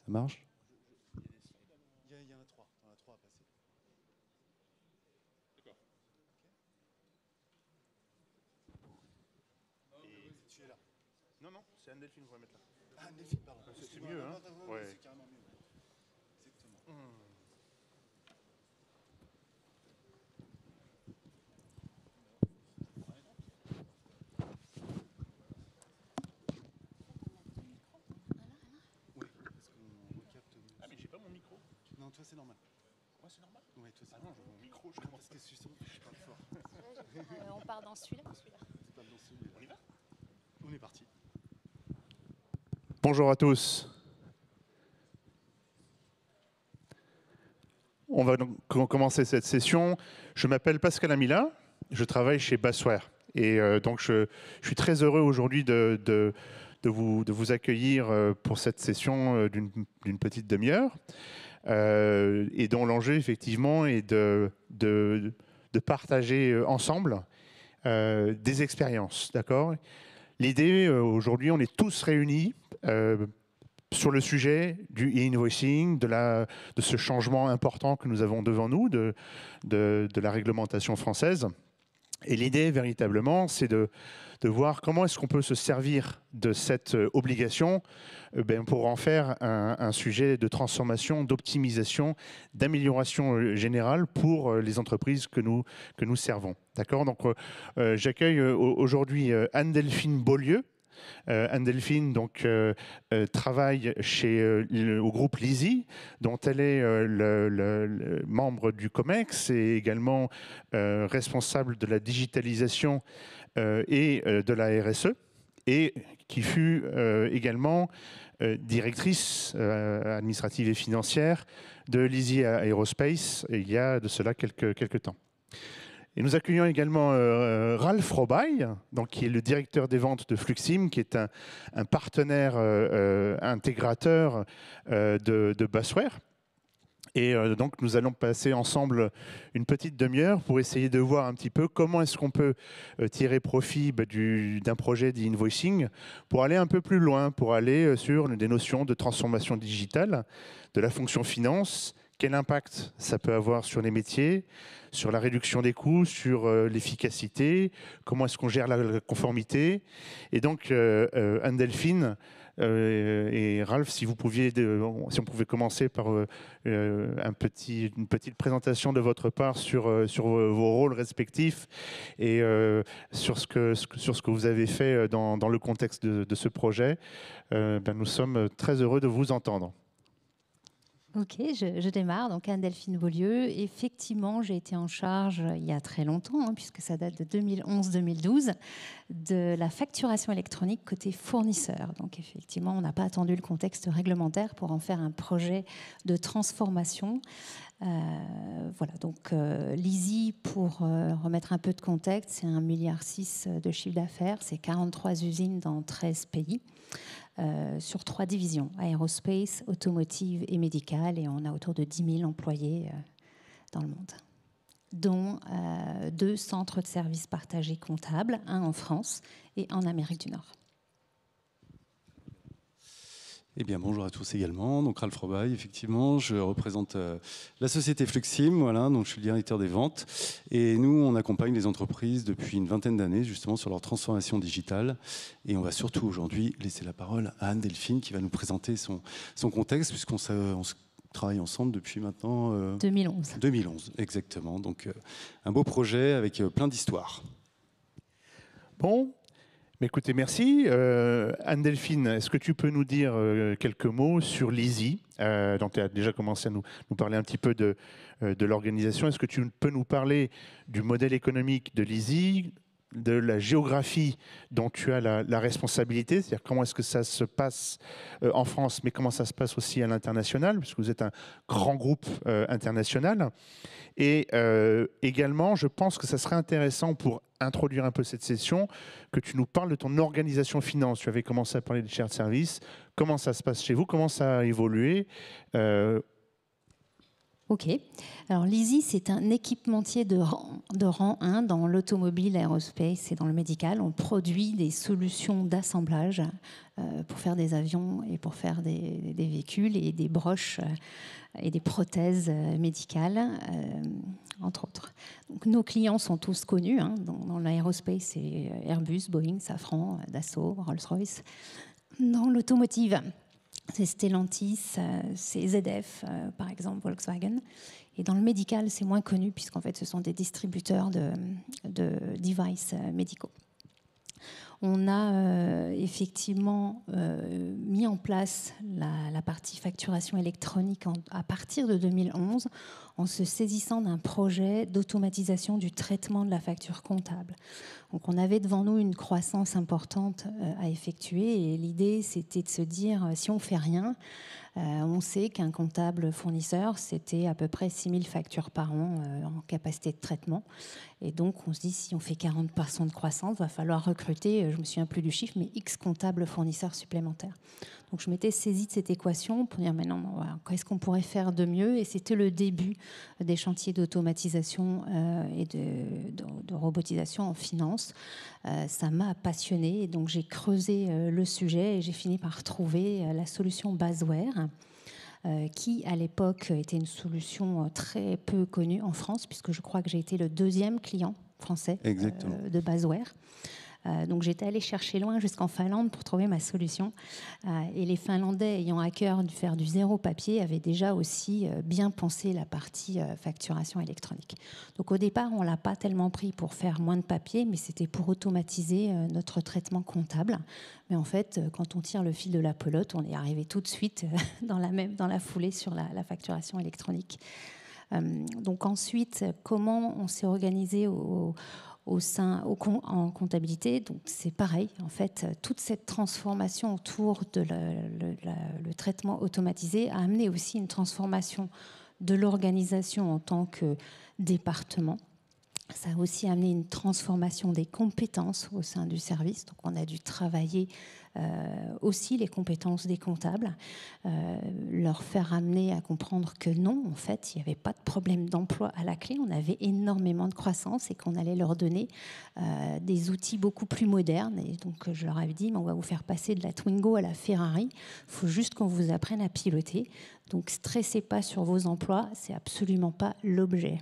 Ça marche? Il y en a trois. Il y en a trois à passer. D'accord. Et tu es là. Non, non, c'est Anne-Delphine qu'on va mettre là. Ah, Anne-Delphine, pardon. C'est mieux, hein? Ouais. C'est carrément mieux. Exactement. Oui, parce qu'on recapte. Ah, mais j'ai pas mon micro. Non, toi, c'est normal. Moi, c'est normal. Oui, toi, c'est Ah non, j'ai mon micro, je commence. Parce que justement, je parle fort. On part dans celui-là ou celui-là? Tu parles dans celui-là. On y va? On est parti. Bonjour à tous. On va donc commencer cette session. Je m'appelle Pascal Amila, je travaille chez Basware. Et donc je suis très heureux aujourd'hui de vous accueillir pour cette session d'une petite demi-heure. Et dont l'enjeu effectivement est de partager ensemble des expériences. D'accord ? L'idée aujourd'hui, on est tous réunis sur le sujet du e-invoicing, de ce changement important que nous avons devant nous, de la réglementation française. Et l'idée, véritablement, c'est de voir comment est-ce qu'on peut se servir de cette obligation pour en faire un sujet de transformation, d'optimisation, d'amélioration générale pour les entreprises que nous servons. D'accord ? Donc, j'accueille aujourd'hui Anne-Delphine Beaulieu. Anne-Delphine travaille au groupe LISI, dont elle est le membre du COMEX et également responsable de la digitalisation et de la RSE, et qui fut également directrice administrative et financière de LISI Aerospace il y a de cela quelques temps. Et nous accueillons également Ralph Robaille, qui est le directeur des ventes de Fluxim, qui est un partenaire intégrateur de Basware. Et donc nous allons passer ensemble une petite demi-heure pour essayer de voir un petit peu comment est-ce qu'on peut tirer profit d'un projet d'e-invoicing pour aller un peu plus loin, pour aller sur des notions de transformation digitale, de la fonction finance, quel impact ça peut avoir sur les métiers, sur la réduction des coûts, sur l'efficacité, comment est-ce qu'on gère la conformité. Et donc, Anne-Delphine et Ralph, si on pouvait commencer par une petite présentation de votre part sur vos rôles respectifs et sur ce que vous avez fait dans le contexte de ce projet, nous sommes très heureux de vous entendre. Ok, je démarre. Donc Anne-Delphine Beaulieu. Effectivement, j'ai été en charge il y a très longtemps, puisque ça date de 2011-2012, de la facturation électronique côté fournisseur. Donc effectivement, on n'a pas attendu le contexte réglementaire pour en faire un projet de transformation. Voilà, donc l'ISI, pour remettre un peu de contexte, c'est 1,6 milliard de chiffre d'affaires, c'est 43 usines dans 13 pays. Sur 3 divisions, aérospace, automotive et médicale, et on a autour de 10 000 employés dans le monde, dont 2 centres de services partagés comptables, un en France et en Amérique du Nord. Eh bien, bonjour à tous également. Donc, Ralph Robaille, effectivement, je représente la société Fluxim, voilà, donc je suis le directeur des ventes. Et nous, on accompagne les entreprises depuis une vingtaine d'années, justement, sur leur transformation digitale. Et on va surtout aujourd'hui laisser la parole à Anne-Delphine, qui va nous présenter son contexte, puisqu'on se travaille ensemble depuis maintenant... 2011. 2011, exactement. Donc, un beau projet avec plein d'histoires. Bon. Mais écoutez, merci. Anne-Delphine, est-ce que tu peux nous dire quelques mots sur l'ISI? Donc, tu as déjà commencé à nous parler un petit peu de l'organisation. Est-ce que tu peux nous parler du modèle économique de l'ISI, de la géographie dont tu as la responsabilité, c'est-à-dire comment est-ce que ça se passe en France, mais comment ça se passe aussi à l'international, puisque vous êtes un grand groupe international. Et également, je pense que ça serait intéressant pour introduire un peu cette session, que tu nous parles de ton organisation finance. Tu avais commencé à parler des shared services. Comment ça se passe chez vous? Comment ça a évolué? Ok. Alors l'EASY, c'est un équipementier de rang 1 dans l'automobile, l'aérospace et dans le médical. On produit des solutions d'assemblage pour faire des avions et pour faire des véhicules et des broches et des prothèses médicales, entre autres. Donc, nos clients sont tous connus. Dans l'aérospace, c'est Airbus, Boeing, Safran, Dassault, Rolls-Royce. Dans l'automotive, c'est Stellantis, c'est ZF, par exemple, Volkswagen. Et dans le médical, c'est moins connu, puisqu'en fait, ce sont des distributeurs de devices médicaux. On a effectivement mis en place la partie facturation électronique à partir de 2011 en se saisissant d'un projet d'automatisation du traitement de la facture comptable. Donc on avait devant nous une croissance importante à effectuer et l'idée c'était de se dire si on ne fait rien, on sait qu'un comptable fournisseur, c'était à peu près 6000 factures par an en capacité de traitement. Et donc, on se dit, si on fait 40% de croissance, il va falloir recruter, je ne me souviens plus du chiffre, mais X comptables fournisseurs supplémentaires. Donc, je m'étais saisie de cette équation pour dire, mais non, qu'est-ce qu'on pourrait faire de mieux? Et c'était le début des chantiers d'automatisation et de robotisation en finance. Ça m'a passionnée. Et donc, j'ai creusé le sujet et j'ai fini par trouver la solution Basware, qui à l'époque était une solution très peu connue en France, puisque je crois que j'ai été le deuxième client français de Basware. Donc j'étais allée chercher loin jusqu'en Finlande pour trouver ma solution. Et les Finlandais ayant à cœur de faire du zéro papier avaient déjà aussi bien pensé la partie facturation électronique. Donc au départ, on ne l'a pas tellement pris pour faire moins de papier, mais c'était pour automatiser notre traitement comptable. Mais en fait, quand on tire le fil de la pelote, on est arrivé tout de suite dans la foulée sur la facturation électronique. Donc ensuite, comment on s'est organisé en comptabilité? Donc c'est pareil, en fait, toute cette transformation autour de le traitement automatisé a amené aussi une transformation de l'organisation en tant que département. Ça a aussi amené une transformation des compétences au sein du service. Donc on a dû travailler aussi les compétences des comptables, leur faire amener à comprendre que non, en fait, il n'y avait pas de problème d'emploi à la clé. On avait énormément de croissance et qu'on allait leur donner des outils beaucoup plus modernes. Et donc je leur avais dit, on va vous faire passer de la Twingo à la Ferrari. Il faut juste qu'on vous apprenne à piloter. Donc stressez pas sur vos emplois, c'est absolument pas l'objet.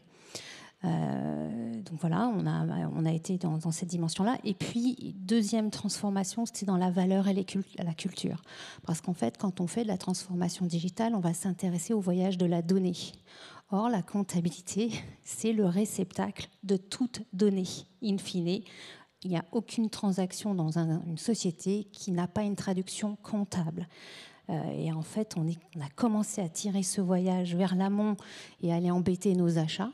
Donc voilà, on a été dans cette dimension-là. Et puis, deuxième transformation, c'était dans la valeur et la culture. Parce qu'en fait, quand on fait de la transformation digitale, on va s'intéresser au voyage de la donnée. Or, la comptabilité, c'est le réceptacle de toute donnée. In fine, il n'y a aucune transaction dans une société qui n'a pas une traduction comptable. Et en fait, on a commencé à tirer ce voyage vers l'amont et à aller embêter nos achats.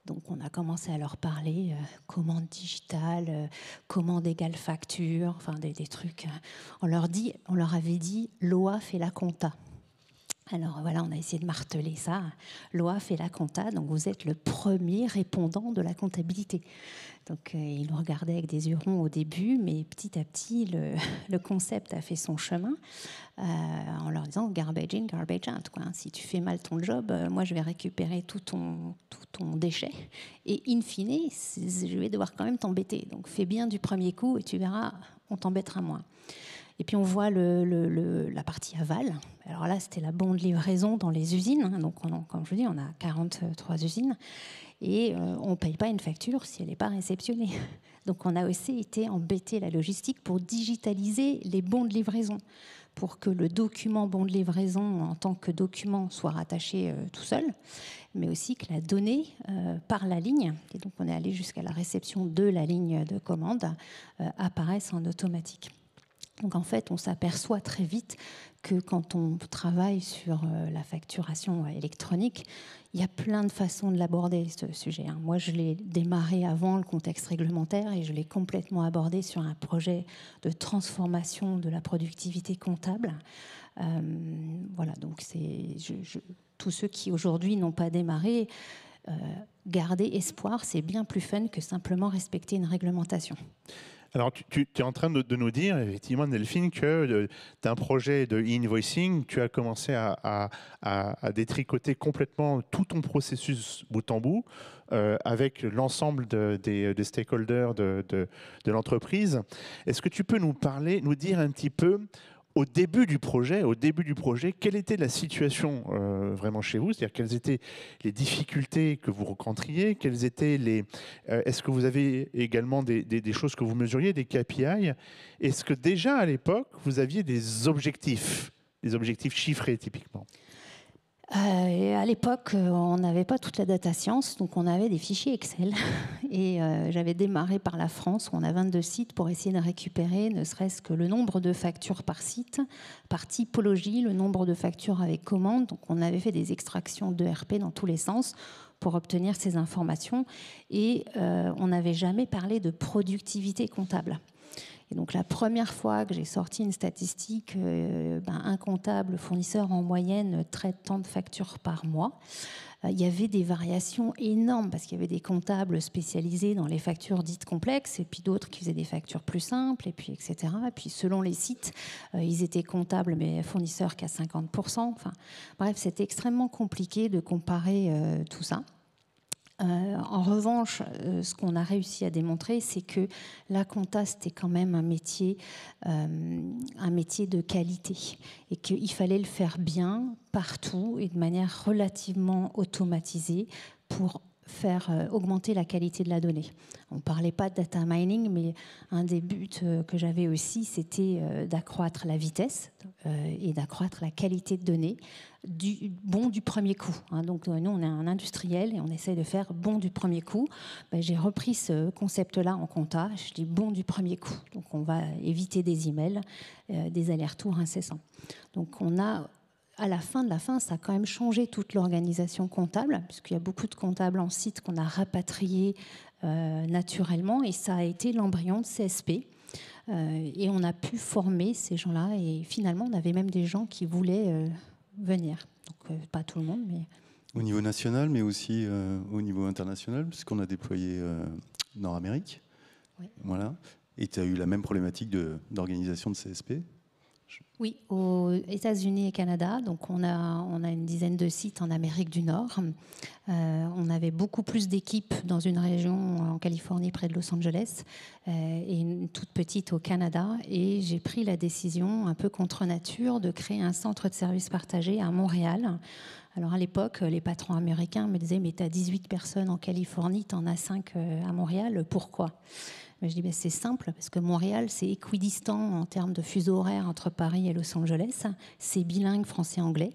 Donc, on a commencé à leur parler commande digitale, commande égale facture, enfin des trucs. On leur avait dit l'OA fait la compta. Alors voilà, on a essayé de marteler ça. L'OA fait la compta, donc vous êtes le premier répondant de la comptabilité. Donc ils nous regardaient avec des yeux ronds au début, mais petit à petit, le concept a fait son chemin en leur disant garbage in, garbage out. Quoi. Si tu fais mal ton job, moi je vais récupérer tout ton déchet. Et in fine, je vais devoir quand même t'embêter. Donc fais bien du premier coup et tu verras, on t'embêtera moins. Et puis on voit la partie aval. Alors là, c'était la bonne livraison dans les usines. Donc, comme je vous dis, on a 43 usines. Et on ne paye pas une facture si elle n'est pas réceptionnée. Donc on a aussi été embêter la logistique pour digitaliser les bons de livraison, pour que le document bon de livraison en tant que document soit rattaché tout seul, mais aussi que la donnée par la ligne, et donc on est allé jusqu'à la réception de la ligne de commande, apparaisse en automatique. Donc en fait, on s'aperçoit très vite que quand on travaille sur la facturation électronique, il y a plein de façons de l'aborder, ce sujet. Moi, je l'ai démarré avant le contexte réglementaire et je l'ai complètement abordé sur un projet de transformation de la productivité comptable. Voilà, donc tous ceux qui aujourd'hui n'ont pas démarré, garder espoir, c'est bien plus fun que simplement respecter une réglementation. Alors, tu es en train de nous dire, effectivement, Delphine, que d'un projet de e-invoicing, tu as commencé à détricoter complètement tout ton processus bout en bout avec l'ensemble des stakeholders de l'entreprise. Est-ce que tu peux nous dire un petit peu, au début du projet, quelle était la situation vraiment chez vous? C'est-à-dire quelles étaient les difficultés que vous rencontriez? Quelles étaient est-ce que vous avez également des choses que vous mesuriez, des KPI? Est-ce que déjà à l'époque, vous aviez des objectifs chiffrés typiquement? Et à l'époque, on n'avait pas toute la data science, donc on avait des fichiers Excel. Et j'avais démarré par la France, où on a 22 sites, pour essayer de récupérer ne serait-ce que le nombre de factures par site, par typologie, le nombre de factures avec commande. Donc on avait fait des extractions d'ERP dans tous les sens pour obtenir ces informations. Et on n'avait jamais parlé de productivité comptable. Et donc la première fois que j'ai sorti une statistique, un comptable fournisseur en moyenne traite tant de factures par mois. Il y avait des variations énormes parce qu'il y avait des comptables spécialisés dans les factures dites complexes et puis d'autres qui faisaient des factures plus simples, et puis etc. Et puis selon les sites, ils étaient comptables mais fournisseurs qu'à 50%. Enfin, bref, c'était extrêmement compliqué de comparer tout ça. En revanche, ce qu'on a réussi à démontrer, c'est que la compta, c'était quand même un métier de qualité et qu'il fallait le faire bien partout et de manière relativement automatisée pour faire augmenter la qualité de la donnée. On ne parlait pas de data mining, mais un des buts que j'avais aussi, c'était d'accroître la vitesse et d'accroître la qualité de données du premier coup. Donc nous, on est un industriel et on essaie de faire bon du premier coup. J'ai repris ce concept-là en compta. Je dis bon du premier coup. Donc on va éviter des emails, des allers-retours incessants. Donc on a... À la fin de la fin, ça a quand même changé toute l'organisation comptable, puisqu'il y a beaucoup de comptables en site qu'on a rapatriés naturellement, et ça a été l'embryon de CSP. Et on a pu former ces gens-là, et finalement, on avait même des gens qui voulaient venir. Donc, pas tout le monde, mais... Au niveau national, mais aussi au niveau international, puisqu'on a déployé Nord-Amérique. Oui. Voilà. Et tu as eu la même problématique d'organisation de CSP? Oui, aux États-Unis et Canada. Donc on a une dizaine de sites en Amérique du Nord. On avait beaucoup plus d'équipes dans une région en Californie près de Los Angeles et une toute petite au Canada. Et j'ai pris la décision, un peu contre nature, de créer un centre de services partagé à Montréal. Alors à l'époque, les patrons américains me disaient « mais tu as 18 personnes en Californie, tu en as 5 à Montréal, pourquoi ?» Je dis c'est simple, parce que Montréal, c'est équidistant en termes de fuseau horaire entre Paris et Los Angeles. C'est bilingue français-anglais.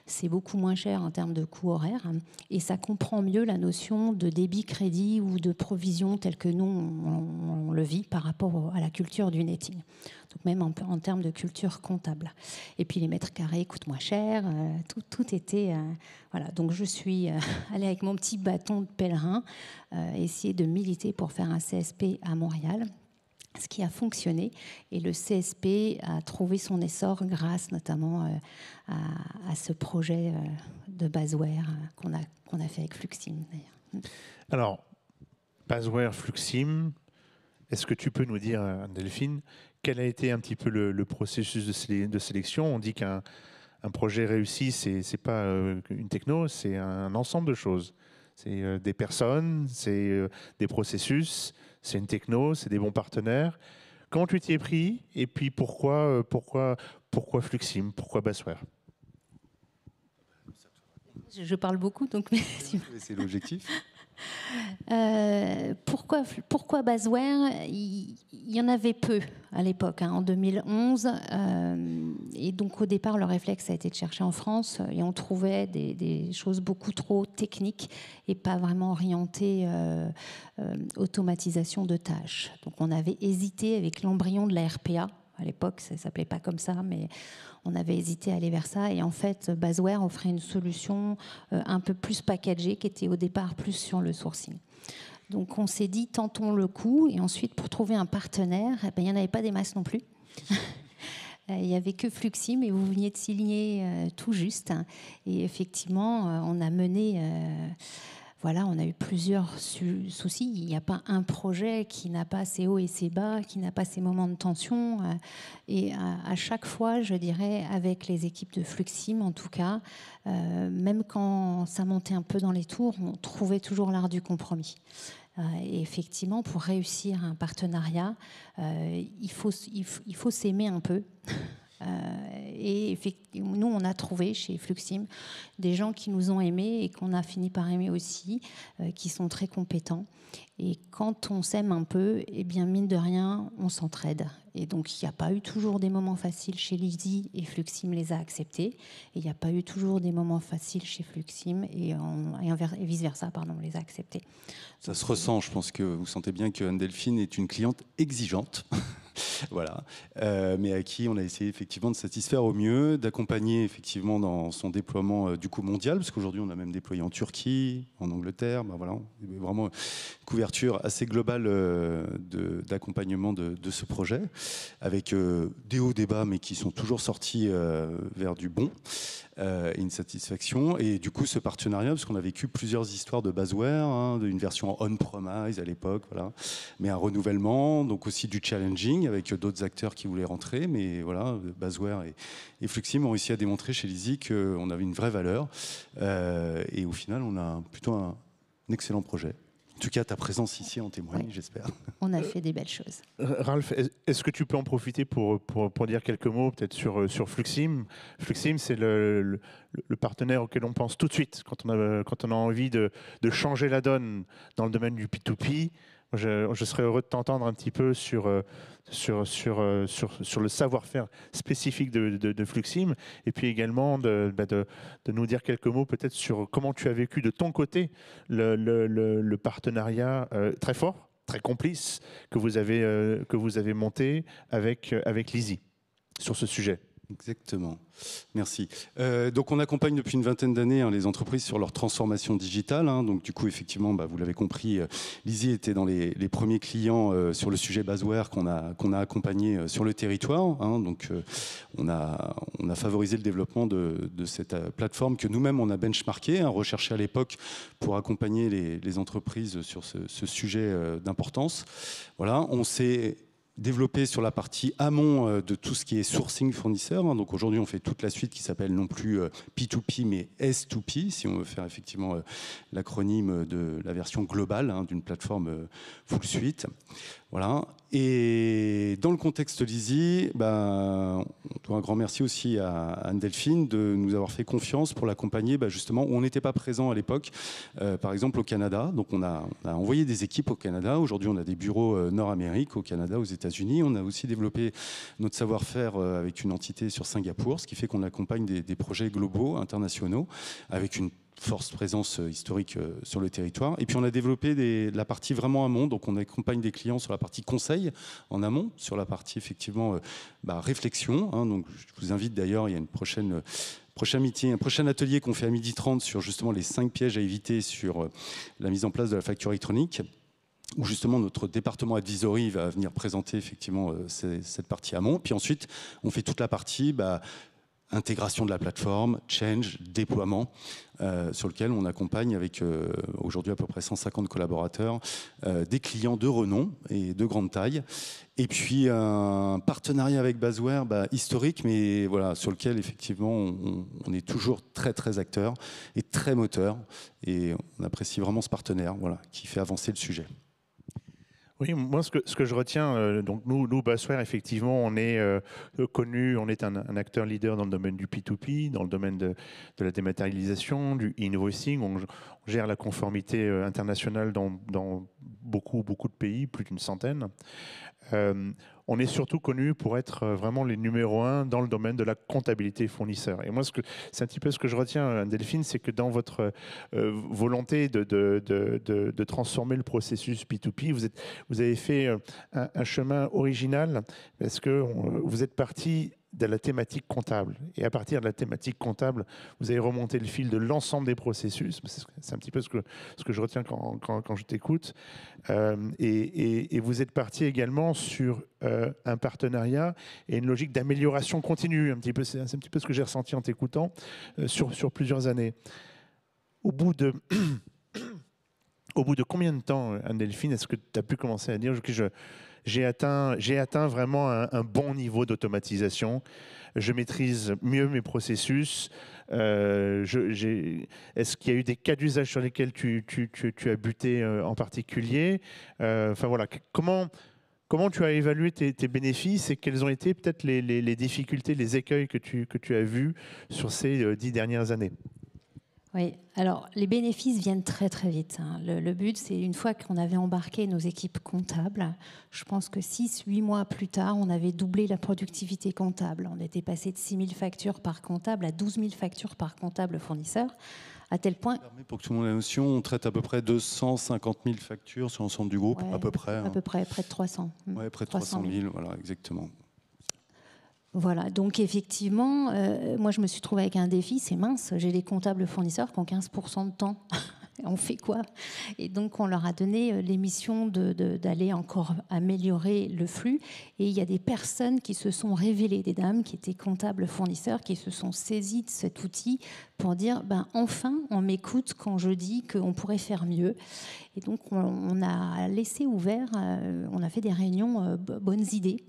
C'est beaucoup moins cher en termes de coût horaire. Et ça comprend mieux la notion de débit-crédit ou de provision telle que nous, on le vit par rapport à la culture du netting. Donc même en termes de culture comptable. Et puis les mètres carrés coûtent moins cher. Tout était... voilà. Donc je suis allée avec mon petit bâton de pèlerin essayer de militer pour faire un CSP à Montréal. Ce qui a fonctionné, et le CSP a trouvé son essor grâce notamment à ce projet de Basware qu'on a fait avec Fluxim d'ailleurs. Alors, Basware, Fluxim, est-ce que tu peux nous dire, Delphine, quel a été un petit peu le processus de sélection? On dit qu'un projet réussi, c'est pas une techno, c'est un ensemble de choses. C'est des personnes, c'est des processus, c'est une techno, c'est des bons partenaires. Comment tu t'y es pris? Et puis pourquoi Fluxim? Pourquoi Basware? Je parle beaucoup, donc... C'est l'objectif. Pourquoi Basware? Il y en avait peu à l'époque, en 2011. Et donc au départ, le réflexe a été de chercher en France et on trouvait des choses beaucoup trop techniques et pas vraiment orientées automatisation de tâches. Donc on avait hésité avec l'embryon de la RPA. À l'époque, ça ne s'appelait pas comme ça, mais on avait hésité à aller vers ça. Et en fait, Basware offrait une solution un peu plus packagée, qui était au départ plus sur le sourcing. Donc on s'est dit, tentons le coup. Et ensuite, pour trouver un partenaire, il n'y en avait pas des masses non plus. Il n'y avait que Fluxim, et vous veniez de signer tout juste. Et effectivement, on a mené... voilà, on a eu plusieurs soucis. Il n'y a pas un projet qui n'a pas ses hauts et ses bas, qui n'a pas ses moments de tension. Et à chaque fois, je dirais, avec les équipes de Fluxim, en tout cas, même quand ça montait un peu dans les tours, on trouvait toujours l'art du compromis. Et effectivement, pour réussir un partenariat, il faut s'aimer un peu. Et nous, on a trouvé chez Fluxim des gens qui nous ont aimés et qu'on a fini par aimer aussi, qui sont très compétents. Et quand on s'aime un peu, eh bien, mine de rien, on s'entraide. Et donc, il n'y a pas eu toujours des moments faciles chez Lizzy et Fluxim les a acceptés. Et il n'y a pas eu toujours des moments faciles chez Fluxim et vice-versa, on les a acceptés. Ça se ressent, je pense que vous sentez bien que Anne-Delphine est une cliente exigeante. Voilà, mais à qui on a essayé effectivement de satisfaire au mieux, d'accompagner effectivement dans son déploiement du coup mondial, parce qu'aujourd'hui on a même déployé en Turquie, en Angleterre, voilà, vraiment une couverture assez globale d'accompagnement de ce projet, avec des hauts, des bas, mais qui sont toujours sortis vers du bon. Et une satisfaction. Et du coup, ce partenariat, parce qu'on a vécu plusieurs histoires de Basware, d'une version on-premise à l'époque, voilà, mais un renouvellement, donc aussi du challenging avec d'autres acteurs qui voulaient rentrer. Mais voilà, Basware et Fluxim ont réussi à démontrer chez Lizzy qu'on avait une vraie valeur. Et au final, on a plutôt un excellent projet. En tout cas, ta présence ici en témoigne, ouais. J'espère. On a fait des belles choses. Ralph, est-ce que tu peux en profiter pour dire quelques mots peut-être sur Fluxim? Fluxim, c'est le partenaire auquel on pense tout de suite quand on a envie de changer la donne dans le domaine du P2P. Je serais heureux de t'entendre un petit peu sur le savoir-faire spécifique de Fluxim, et puis également de nous dire quelques mots peut-être sur comment tu as vécu de ton côté le partenariat très fort, très complice que vous avez monté avec Lizzy sur ce sujet. Exactement. Merci. Donc on accompagne depuis une vingtaine d'années les entreprises sur leur transformation digitale. Donc du coup, effectivement, vous l'avez compris, Lizzy était dans les premiers clients sur le sujet Basware qu'on a accompagné sur le territoire. Donc on a favorisé le développement de cette plateforme que nous-mêmes on a benchmarké, recherché à l'époque pour accompagner les entreprises sur ce sujet d'importance. Voilà, on s'est développé sur la partie amont de tout ce qui est sourcing fournisseur. Donc aujourd'hui, on fait toute la suite qui s'appelle non plus P2P, mais S2P, si on veut faire effectivement l'acronyme de la version globale d'une plateforme full suite. Voilà. Et dans le contexte Lizzy, on doit un grand merci aussi à Anne-Delphine de nous avoir fait confiance pour l'accompagner justement où on n'était pas présent à l'époque, par exemple au Canada. Donc on a envoyé des équipes au Canada. Aujourd'hui, on a des bureaux Nord-Amérique, au Canada, aux États-Unis. On a aussi développé notre savoir-faire avec une entité sur Singapour, ce qui fait qu'on accompagne des projets globaux, internationaux, avec une force présence historique sur le territoire. Et puis on a développé la partie vraiment amont, donc on accompagne des clients sur la partie conseil en amont, sur la partie effectivement réflexion. Donc je vous invite d'ailleurs, il y a un prochain atelier qu'on fait à 12h30 sur justement les 5 pièges à éviter sur la mise en place de la facture électronique, où justement notre département advisory va venir présenter effectivement cette partie amont. Puis ensuite, on fait toute la partie intégration de la plateforme, change, déploiement, sur lequel on accompagne avec aujourd'hui à peu près 150 collaborateurs, des clients de renom et de grande taille. Et puis un partenariat avec Basware historique, mais voilà, sur lequel effectivement on est toujours très très acteur et très moteur. Et on apprécie vraiment ce partenaire, voilà, qui fait avancer le sujet. Oui, moi, ce que je retiens, donc nous, Basware, effectivement, on est connu, on est un acteur leader dans le domaine du P2P, dans le domaine de la dématérialisation, du e-invoicing. On gère la conformité internationale dans beaucoup de pays, plus d'une centaine. On est surtout connu pour être vraiment les numéros 1 dans le domaine de la comptabilité fournisseur. Et moi, c'est un petit peu ce que je retiens, Delphine, c'est que dans votre volonté de transformer le processus P2P, vous avez fait un chemin original parce que vous êtes parti de la thématique comptable. Et à partir de la thématique comptable, vous avez remonté le fil de l'ensemble des processus. C'est un petit peu ce que je retiens quand je t'écoute. Et vous êtes parti également sur un partenariat et une logique d'amélioration continue. C'est un petit peu ce que j'ai ressenti en t'écoutant sur plusieurs années. Au bout de Au bout de combien de temps, Anne-Delphine, est-ce que tu as pu commencer à dire que j'ai atteint vraiment un bon niveau d'automatisation, je maîtrise mieux mes processus, est-ce qu'il y a eu des cas d'usage sur lesquels tu as buté en particulier? Enfin voilà, comment tu as évalué tes bénéfices et quelles ont été peut-être les difficultés, les écueils que tu as vus sur ces 10 dernières années? Oui, alors les bénéfices viennent très très vite, hein. Le but, c'est une fois qu'on avait embarqué nos équipes comptables, je pense que 6-8 mois plus tard, on avait doublé la productivité comptable. On était passé de 6 000 factures par comptable à 12 000 factures par comptable fournisseur, à tel point... Pour que tout le monde ait la notion, on traite à peu près 250 000 factures sur l'ensemble du groupe, Ouais, à peu près. À peu près, près de 300. Ouais, près de 300 000, voilà, exactement. Voilà, donc effectivement, moi je me suis trouvée avec un défi, c'est mince, j'ai des comptables fournisseurs qui ont 15% de temps. On fait quoi? Et donc on leur a donné les missions d'aller encore améliorer le flux. Et il y a des personnes qui se sont révélées, des dames qui étaient comptables fournisseurs, qui se sont saisies de cet outil pour dire, ben, enfin on m'écoute quand je dis qu'on pourrait faire mieux. Et donc on a laissé ouvert, on a fait des réunions bonnes idées.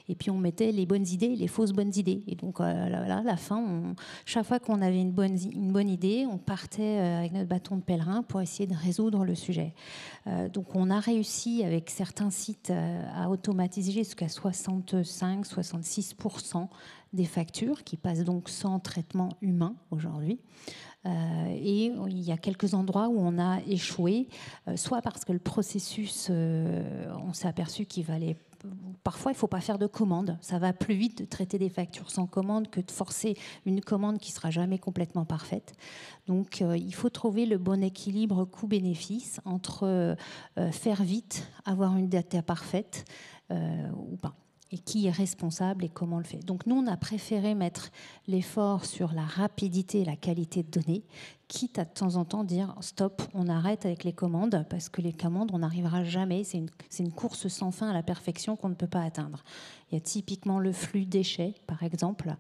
Et puis on mettait les bonnes idées et les fausses bonnes idées. Et donc à la fin, chaque fois qu'on avait une bonne idée, on partait avec notre bâton de pèlerin pour essayer de résoudre le sujet. Donc on a réussi avec certains sites à automatiser jusqu'à 65-66% des factures qui passent donc sans traitement humain aujourd'hui. Et il y a quelques endroits où on a échoué, soit parce que le processus, on s'est aperçu qu'il valait... Parfois, il ne faut pas faire de commande. Ça va plus vite de traiter des factures sans commande que de forcer une commande qui ne sera jamais complètement parfaite. Donc, il faut trouver le bon équilibre coût-bénéfice entre faire vite, avoir une data parfaite ou pas. Et qui est responsable et comment on le fait. Donc nous, on a préféré mettre l'effort sur la rapidité et la qualité de données, quitte à de temps en temps dire stop, on arrête avec les commandes, parce que les commandes, on n'arrivera jamais. C'est une course sans fin à la perfection qu'on ne peut pas atteindre. Il y a typiquement le flux déchets, par exemple,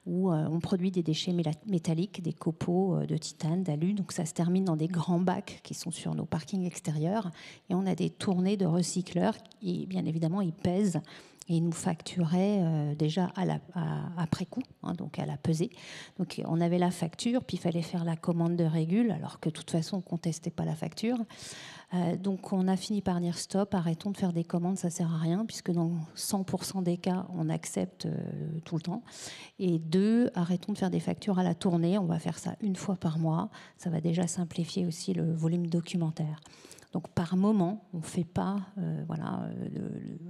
où on produit des déchets métalliques, des copeaux de titane, d'alu. Donc ça se termine dans des grands bacs qui sont sur nos parkings extérieurs. Et on a des tournées de recycleurs et bien évidemment, ils pèsent. Et ils nous facturaient déjà après coup, hein, donc à la pesée. Donc on avait la facture, puis il fallait faire la commande de régule, alors que de toute façon, on ne contestait pas la facture. Donc on a fini par dire stop, arrêtons de faire des commandes, ça ne sert à rien, puisque dans 100% des cas, on accepte tout le temps. Et 2, arrêtons de faire des factures à la tournée, on va faire ça une fois par mois. Ça va déjà simplifier aussi le volume documentaire. Donc par moment, on ne fait pas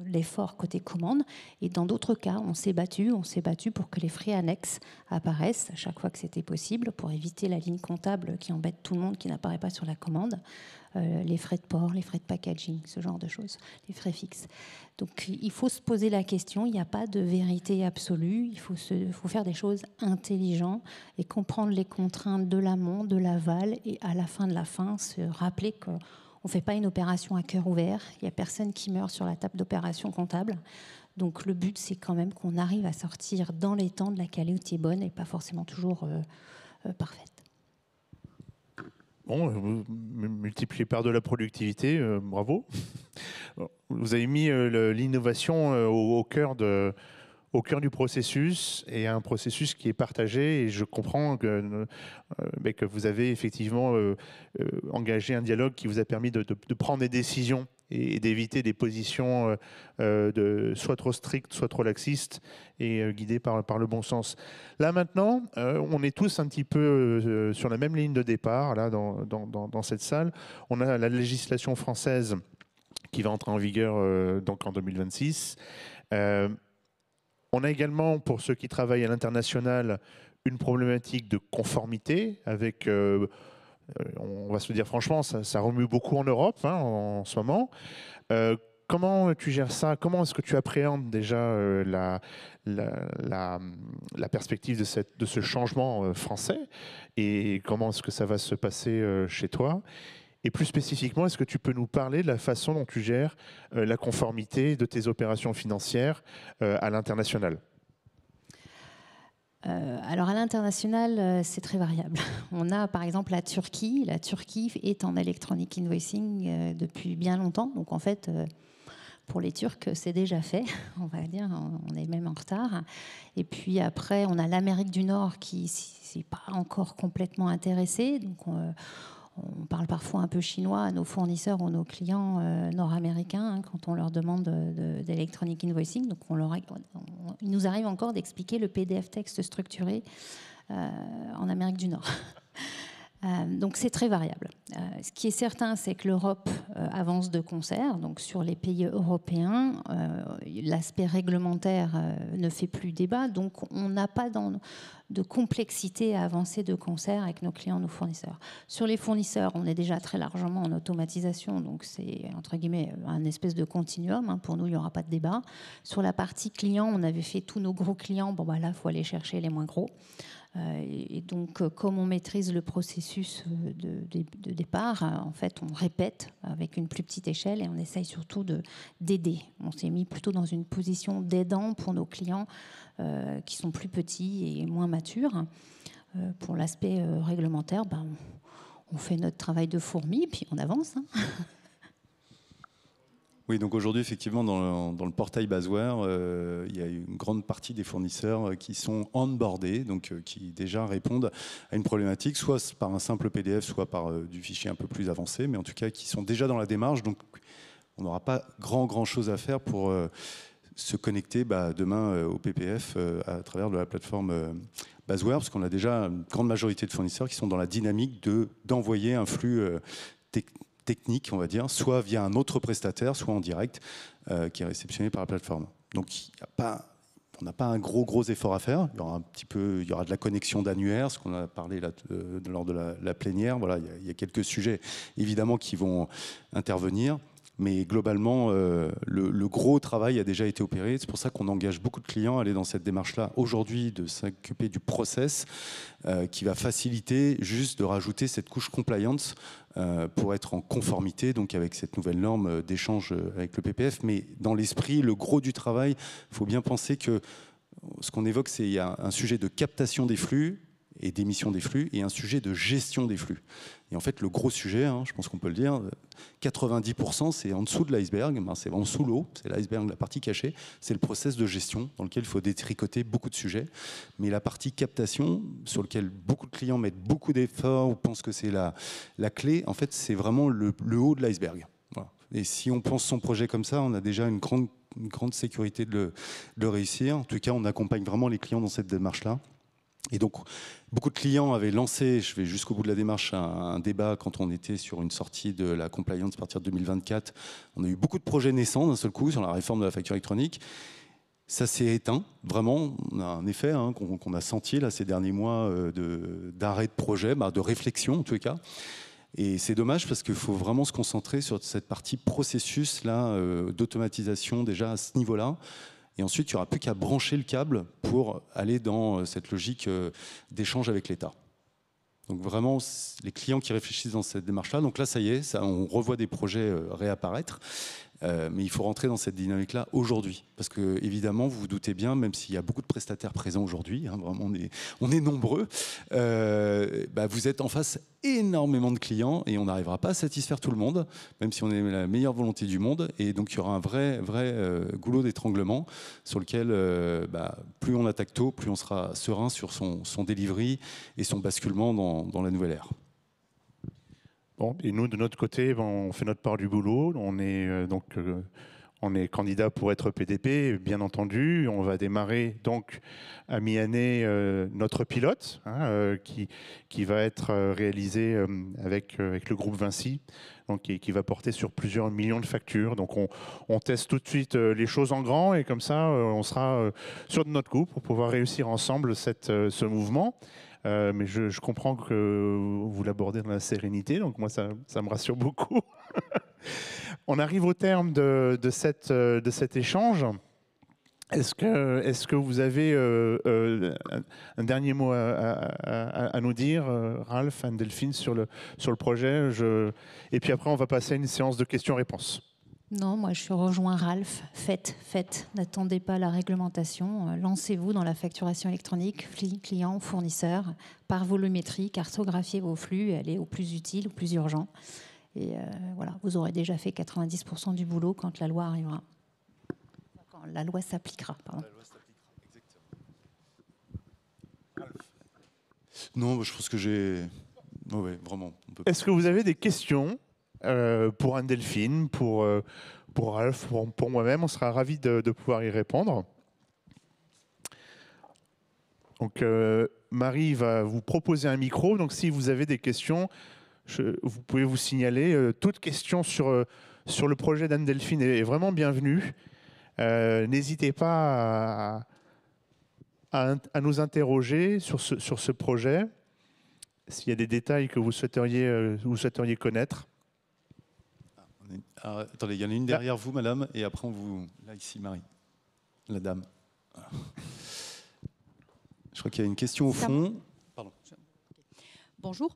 l'effort côté commande. Et dans d'autres cas, on s'est battu pour que les frais annexes apparaissent à chaque fois que c'était possible, pour éviter la ligne comptable qui embête tout le monde, qui n'apparaît pas sur la commande. Les frais de port, les frais de packaging, ce genre de choses, les frais fixes. Donc il faut se poser la question, il n'y a pas de vérité absolue, il faut faire des choses intelligentes et comprendre les contraintes de l'amont, de l'aval, et à la fin de la fin, se rappeler que on ne fait pas une opération à cœur ouvert. Il n'y a personne qui meurt sur la table d'opération comptable. Donc le but, c'est quand même qu'on arrive à sortir dans les temps de la qualité bonne et pas forcément toujours parfaite. Bon, vous multipliez par de la productivité, bravo. Vous avez mis l'innovation au cœur du processus, et un processus qui est partagé, et je comprends que vous avez effectivement engagé un dialogue qui vous a permis de prendre des décisions et d'éviter des positions soit trop strictes, soit trop laxistes, et guidées par le bon sens. Là maintenant, on est tous un petit peu sur la même ligne de départ, là, dans cette salle. On a la législation française qui va entrer en vigueur donc en 2026. On a également, pour ceux qui travaillent à l'international, une problématique de conformité avec, on va se dire franchement, ça remue beaucoup en Europe en ce moment. Comment tu gères ça? Comment est-ce que tu appréhendes déjà la perspective de ce changement français? Et comment est-ce que ça va se passer chez toi? Et plus spécifiquement, est-ce que tu peux nous parler de la façon dont tu gères la conformité de tes opérations financières à l'international? Alors à l'international, c'est très variable. On a par exemple la Turquie. La Turquie est en electronic invoicing depuis bien longtemps. Donc en fait, pour les Turcs, c'est déjà fait, on va dire. On est même en retard. Et puis après, on a l'Amérique du Nord qui n'est pas encore complètement intéressée. Donc on parle parfois un peu chinois à nos fournisseurs ou nos clients nord-américains quand on leur demande d'electronic invoicing. Donc il nous arrive encore d'expliquer le PDF texte structuré en Amérique du Nord. Donc c'est très variable. Ce qui est certain, c'est que l'Europe avance de concert. Donc sur les pays européens, l'aspect réglementaire ne fait plus débat. Donc on n'a pas de complexité à avancer de concert avec nos clients, nos fournisseurs. Sur les fournisseurs, on est déjà très largement en automatisation. Donc c'est entre guillemets un espèce de continuum. Pour nous, il n'y aura pas de débat. Sur la partie client, on avait fait tous nos gros clients. Bon, là, il faut aller chercher les moins gros. Et donc, comme on maîtrise le processus de départ, en fait, on répète avec une plus petite échelle et on essaye surtout d'aider. On s'est mis plutôt dans une position d'aidant pour nos clients qui sont plus petits et moins matures. Pour l'aspect réglementaire, on fait notre travail de fourmi, puis on avance. Oui, donc aujourd'hui, effectivement, dans le portail Basware, il y a une grande partie des fournisseurs qui sont onboardés, donc qui déjà répondent à une problématique, soit par un simple PDF, soit par du fichier un peu plus avancé, mais en tout cas qui sont déjà dans la démarche. Donc on n'aura pas grand chose à faire pour se connecter demain au PPF à travers de la plateforme Basware, parce qu'on a déjà une grande majorité de fournisseurs qui sont dans la dynamique d'envoyer un flux technique, on va dire, soit via un autre prestataire, soit en direct, qui est réceptionné par la plateforme. Donc, on n'a pas un gros effort à faire. Il y aura il y aura de la connexion d'annuaire, ce qu'on a parlé là, lors de la plénière. Voilà, il y a quelques sujets, évidemment, qui vont intervenir. Mais globalement, le gros travail a déjà été opéré. C'est pour ça qu'on engage beaucoup de clients à aller dans cette démarche-là aujourd'hui, de s'occuper du process qui va faciliter juste de rajouter cette couche compliance pour être en conformité donc avec cette nouvelle norme d'échange avec le PPF. Mais dans l'esprit, le gros du travail, il faut bien penser que ce qu'on évoque, c'est qu'il y a un sujet de captation des flux et d'émission des flux et un sujet de gestion des flux. Et en fait, le gros sujet, je pense qu'on peut le dire, 90%, c'est en dessous de l'iceberg, c'est en dessous l'eau, c'est l'iceberg, la partie cachée, c'est le process de gestion dans lequel il faut détricoter beaucoup de sujets. Mais la partie captation, sur laquelle beaucoup de clients mettent beaucoup d'efforts ou pensent que c'est la clé, en fait, c'est vraiment le haut de l'iceberg. Voilà. Et si on pense son projet comme ça, on a déjà une grande sécurité de le réussir. En tout cas, on accompagne vraiment les clients dans cette démarche-là. Et donc, beaucoup de clients avaient lancé, je vais jusqu'au bout de la démarche, un débat quand on était sur une sortie de la compliance à partir de 2024. On a eu beaucoup de projets naissants d'un seul coup sur la réforme de la facture électronique. Ça s'est éteint, vraiment. On a un effet qu'on a senti là, ces derniers mois d'arrêt de projet, de réflexion en tous les cas. Et c'est dommage parce qu'il faut vraiment se concentrer sur cette partie processus là, d'automatisation déjà à ce niveau-là. Et ensuite, il n'y aura plus qu'à brancher le câble pour aller dans cette logique d'échange avec l'État. Donc vraiment, les clients qui réfléchissent dans cette démarche-là, donc là, ça y est, on revoit des projets réapparaître. Mais il faut rentrer dans cette dynamique-là aujourd'hui. Parce que, évidemment, vous vous doutez bien, même s'il y a beaucoup de prestataires présents aujourd'hui, vraiment on est nombreux, vous êtes en face énormément de clients et on n'arrivera pas à satisfaire tout le monde, même si on a la meilleure volonté du monde. Et donc, il y aura un vrai goulot d'étranglement sur lequel, plus on attaque tôt, plus on sera serein sur son delivery et son basculement dans la nouvelle ère. Bon, et nous, de notre côté, on fait notre part du boulot. On est candidat pour être PDP, bien entendu. On va démarrer donc à mi-année notre pilote qui va être réalisé avec le groupe Vinci, donc qui va porter sur plusieurs millions de factures. Donc on teste tout de suite les choses en grand et comme ça, on sera sûr de notre coup pour pouvoir réussir ensemble ce mouvement. Mais je comprends que vous l'abordez dans la sérénité, donc moi ça me rassure beaucoup. On arrive au terme de cet échange. Est-ce que vous avez un dernier mot à nous dire, Ralph, Anne-Delphine, sur le projet et puis après, on va passer à une séance de questions-réponses. Non, moi je rejoins Ralph. Faites. N'attendez pas la réglementation. Lancez-vous dans la facturation électronique, client, fournisseur, par volumétrie, cartographiez vos flux, allez au plus utile, au plus urgent. Et voilà, vous aurez déjà fait 90% du boulot quand la loi arrivera. Quand la loi s'appliquera, pardon. La loi s'appliquera, exactement. Non, je pense que j'ai... Oh ouais, vraiment. Est-ce que vous avez des questions pour Anne-Delphine, pour Ralph, pour moi-même? On sera ravis de pouvoir y répondre. Donc, Marie va vous proposer un micro. Donc, si vous avez des questions, vous pouvez vous signaler. Toute question sur le projet d'Anne-Delphine est vraiment bienvenue. N'hésitez pas à nous interroger sur ce projet, s'il y a des détails que vous souhaiteriez connaître. Alors, attendez, il y en a une derrière vous, madame, et après on vous... Là, ici, Marie, la dame. Je crois qu'il y a une question au fond. Pardon. Bonjour.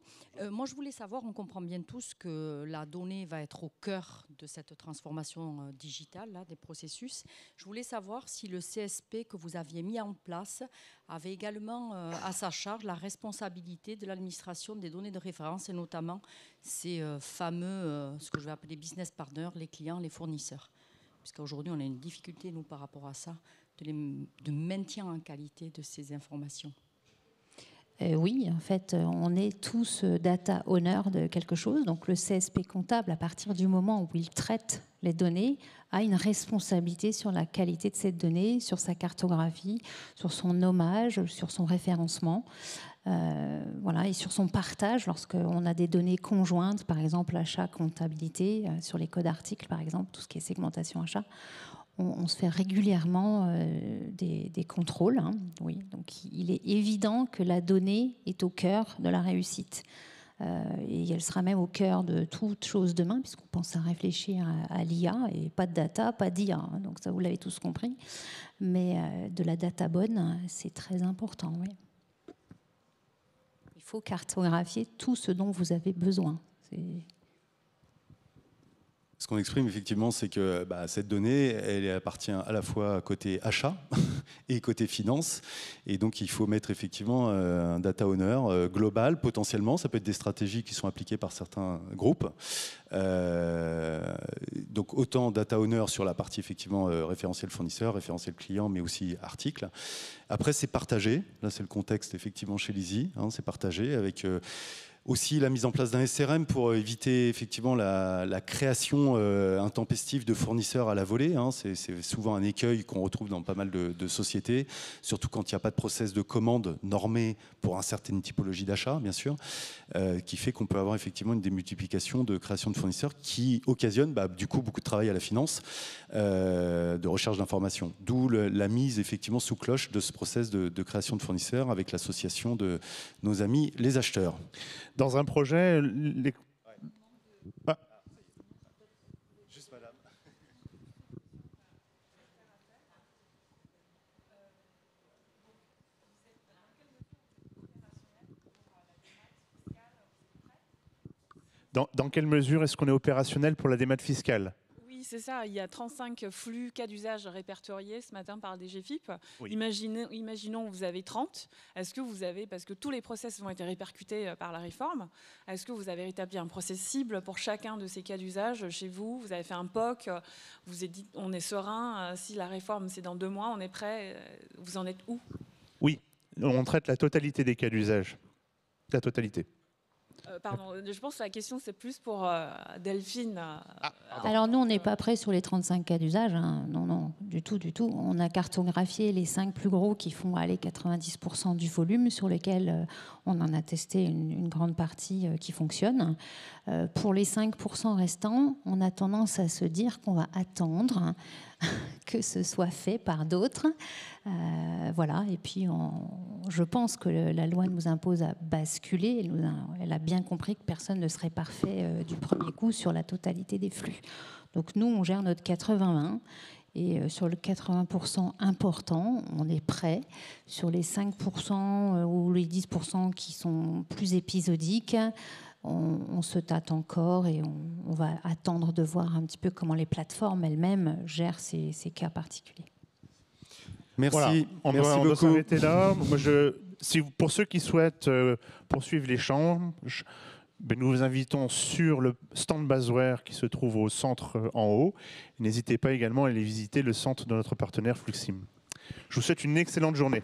Moi, je voulais savoir, on comprend bien tous que la donnée va être au cœur de cette transformation digitale, là, des processus. Je voulais savoir si le CSP que vous aviez mis en place avait également à sa charge la responsabilité de l'administration des données de référence et notamment ces fameux, ce que je vais appeler business partners, les clients, les fournisseurs. Puisqu'aujourd'hui, on a une difficulté, nous, par rapport à ça, de maintien en qualité de ces informations. Oui, en fait, on est tous data owner de quelque chose. Donc, le CSP comptable, à partir du moment où il traite les données, a une responsabilité sur la qualité de ces données, sur sa cartographie, sur son nommage, sur son référencement, voilà, et sur son partage lorsqu'on a des données conjointes, par exemple achat, comptabilité, sur les codes articles, par exemple, tout ce qui est segmentation achat. On se fait régulièrement des contrôles. Hein, oui. Donc, il est évident que la donnée est au cœur de la réussite. Et elle sera même au cœur de toute chose demain, puisqu'on pense à réfléchir à l'IA, et pas de data, pas d'IA. Hein, donc ça, vous l'avez tous compris. Mais de la data bonne, c'est très important. Oui. Il faut cartographier tout ce dont vous avez besoin. Ce qu'on exprime effectivement, c'est que cette donnée, elle appartient à la fois côté achat et côté finance. Et donc, il faut mettre effectivement un data owner global, potentiellement. Ça peut être des stratégies qui sont appliquées par certains groupes. Donc, autant data owner sur la partie effectivement référentiel fournisseur, référentiel client, mais aussi article. Après, c'est partagé. Là, c'est le contexte effectivement chez Lizzy. Hein, c'est partagé avec... aussi la mise en place d'un SRM pour éviter effectivement la création intempestive de fournisseurs à la volée. Hein. C'est souvent un écueil qu'on retrouve dans pas mal de sociétés, surtout quand il n'y a pas de process de commande normé pour une certaine typologie d'achat, bien sûr, qui fait qu'on peut avoir effectivement une démultiplication de création de fournisseurs qui occasionne du coup beaucoup de travail à la finance, de recherche d'informations. D'où la mise effectivement sous cloche de ce process de création de fournisseurs avec l'association de nos amis les acheteurs. Dans un projet... Juste madame. Dans quelle mesure est-ce qu'on est opérationnel pour la démat fiscale ? Oui, c'est ça. Il y a 35 flux cas d'usage répertoriés ce matin par DGFiP. Oui. Imaginons vous avez 30. Est-ce que vous avez, parce que tous les process vont être répercutés par la réforme, est-ce que vous avez établi un process cible pour chacun de ces cas d'usage chez vous? Vous avez fait un POC, vous avez dit on est serein, si la réforme c'est dans 2 mois, on est prêt. Vous en êtes où? Oui, on traite la totalité des cas d'usage. La totalité. Pardon, je pense que la question c'est plus pour Delphine. Alors nous, on n'est pas prêt sur les 35 cas d'usage. Hein. Non, du tout. On a cartographié les 5 plus gros qui font aller 90% du volume, sur lesquels on en a testé une grande partie qui fonctionne. Pour les 5% restants, on a tendance à se dire qu'on va attendre que ce soit fait par d'autres. Voilà. Et puis, je pense que la loi nous impose à basculer. Elle a bien compris que personne ne serait parfait du premier coup sur la totalité des flux. Donc nous, on gère notre 80-20. Et sur le 80% important, on est prêt. Sur les 5% ou les 10% qui sont plus épisodiques, on se tâte encore et on va attendre de voir un petit peu comment les plateformes elles-mêmes gèrent ces cas particuliers. Merci, Voilà, on merci doit beaucoup. s'arrêter là. Moi, pour ceux qui souhaitent poursuivre l'échange, nous vous invitons sur le stand Basware qui se trouve au centre en haut. N'hésitez pas également à aller visiter le centre de notre partenaire Fluxim. Je vous souhaite une excellente journée.